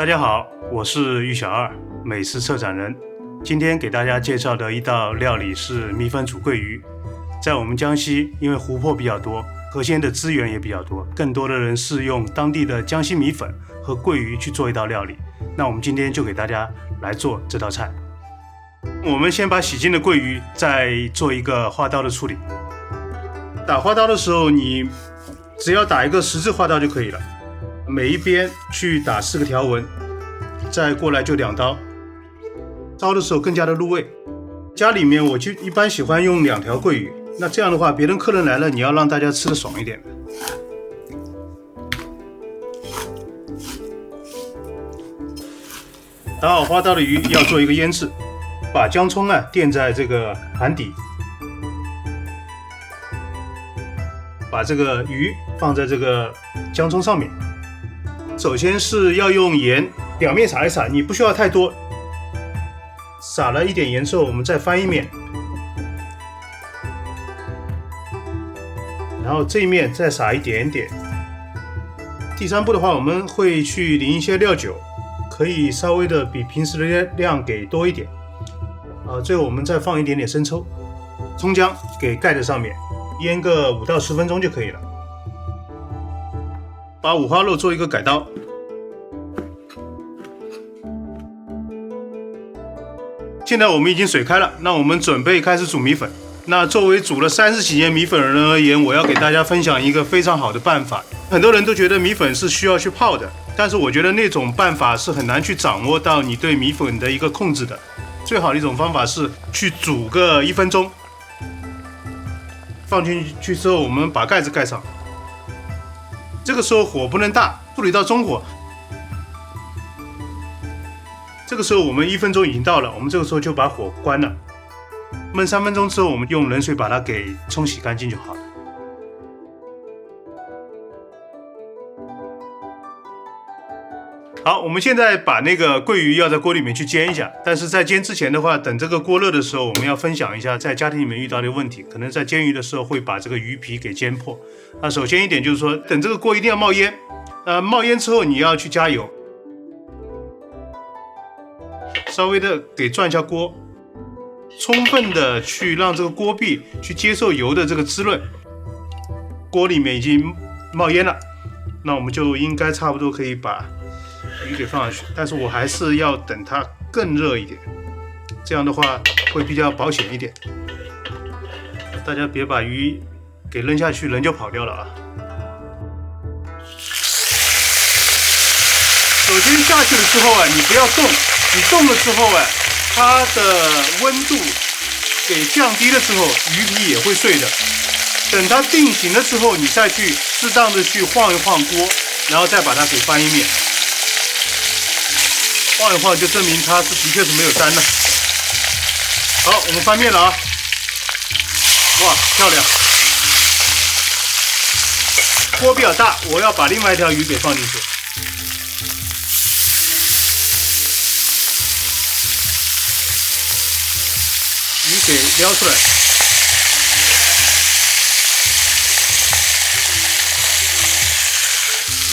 大家好，我是玉小二，美食策展人。今天给大家介绍的一道料理是米粉煮桂鱼。在我们江西，因为湖泊比较多，河鲜的资源也比较多，更多的人是用当地的江西米粉和桂鱼去做一道料理。那我们今天就给大家来做这道菜。我们先把洗净的桂鱼再做一个花刀的处理。打花刀的时候，你只要打一个十字花刀就可以了。每一边去打4个条纹，再过来就2刀，烧的时候更加的入味。家里面我就一般喜欢用2条桂鱼，那这样的话，别人客人来了，你要让大家吃得爽一点。打好花刀的鱼要做一个腌制，把姜葱垫在这个盘底，把这个鱼放在这个姜葱上面。首先是要用盐，表面撒一撒，你不需要太多。撒了一点盐之后，我们再翻一面，然后这一面再撒一点点。第3步的话，我们会去淋一些料酒，可以稍微的比平时的量给多一点。最后我们再放一点点生抽，葱姜给盖在上面，腌个5到10分钟就可以了。把五花肉做一个改刀，现在我们已经水开了，那我们准备开始煮米粉。那作为煮了30几年米粉的人而言，我要给大家分享一个非常好的办法。很多人都觉得米粉是需要去泡的，但是我觉得那种办法是很难去掌握到你对米粉的一个控制的。最好的一种方法是去煮个1分钟，放进去之后，我们把盖子盖上。这个时候火不能大，处理到中火。这个时候我们1分钟已经到了，我们这个时候就把火关了。焖3分钟之后，我们用冷水把它给冲洗干净就好了。好，我们现在把那个桂鱼要在锅里面去煎一下，但是在煎之前的话，等这个锅热的时候，我们要分享一下在家庭里面遇到的问题，可能在煎鱼的时候会把这个鱼皮给煎破。那首先一点就是说，等这个锅一定要冒烟，冒烟之后你要去加油，稍微的给转一下锅，充分的去让这个锅壁去接受油的这个滋润。锅里面已经冒烟了，那我们就应该差不多可以把鱼给放上去，但是我还是要等它更热一点，这样的话会比较保险一点。大家别把鱼给扔下去，人就跑掉了啊！首先下去的时候你不要动，你动的时候它的温度给降低的时候，鱼皮也会碎的。等它定型的时候，你再去适当的去晃一晃锅，然后再把它给翻一面。晃一晃就证明它的确是没有粘的。好，我们翻面了啊！哇，漂亮！锅比较大，我要把另外一条鱼给放进去。鱼给撩出来。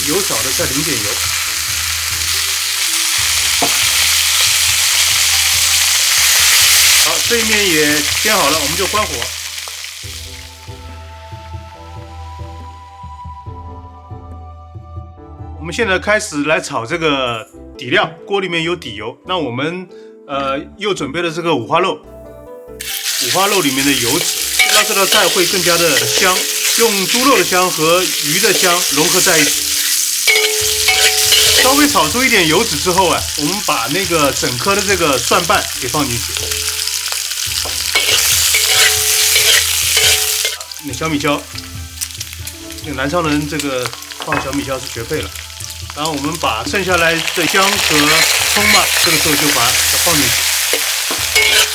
油少的再淋点油。好，这一面也煎好了，我们就关火。我们现在开始来炒这个底料，锅里面有底油。那我们又准备了这个五花肉，五花肉里面的油脂，让这道菜会更加的香，用猪肉的香和鱼的香融合在一起。稍微炒出一点油脂之后我们把那个整颗的这个蒜瓣给放进去。那小米椒，那个南昌人这个放小米椒是绝配了。然后我们把剩下来的姜和葱嘛，这个时候就把它放进去。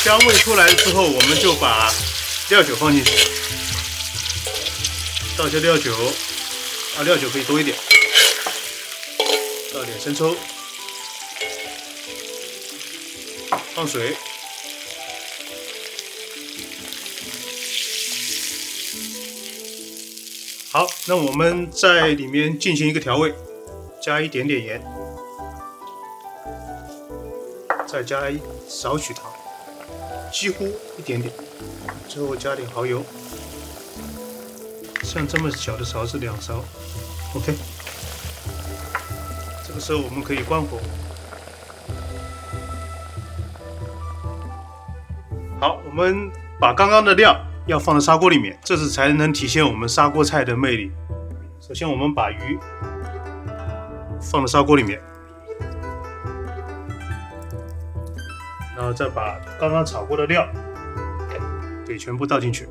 香味出来之后，我们就把料酒放进去，倒些料酒，料酒可以多一点，倒点生抽，放水。好，那我们在里面进行一个调味，加一点点盐，再加少许糖，几乎一点点，最后加点蚝油，像这么小的勺子2勺 ，OK。这个时候我们可以关火。好，我们把刚刚的料要放到砂锅里面，这是才能体现我们砂锅菜的魅力。首先，我们把鱼放到砂锅里面，然后再把刚刚炒过的料给全部倒进去。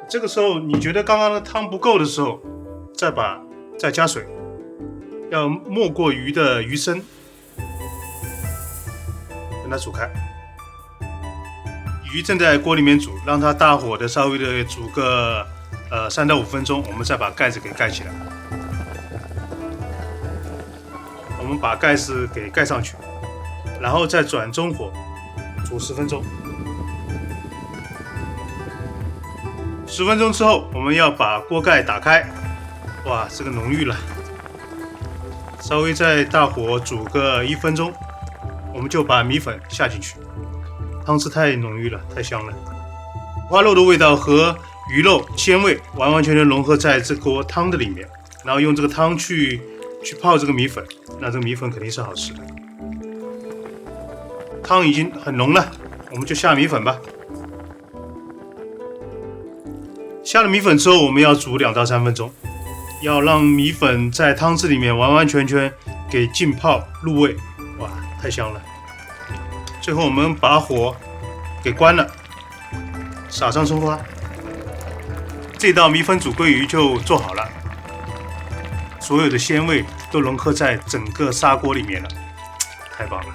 这个时候，你觉得刚刚的汤不够的时候，再加水，要没过鱼的鱼身，让它煮开。鱼正在锅里面煮，让它大火的稍微的煮个3到5分钟，我们再把盖子给盖起来。我们把盖子给盖上去，然后再转中火煮10分钟。10分钟之后，我们要把锅盖打开。哇，这个浓郁了。稍微再大火煮个1分钟，我们就把米粉下进去。汤汁太浓郁了，太香了。五花肉的味道和鱼肉鲜味完完全全融合在这锅汤的里面，然后用这个汤去泡这个米粉，那这个米粉肯定是好吃的。汤已经很浓了，我们就下米粉吧。下了米粉之后，我们要煮2到3分钟，要让米粉在汤汁里面完完全全给浸泡入味。哇，太香了！最后我们把火给关了，撒上葱花，这道米粉煮鲑鱼就做好了。所有的鲜味都融合在整个砂锅里面了，太棒了！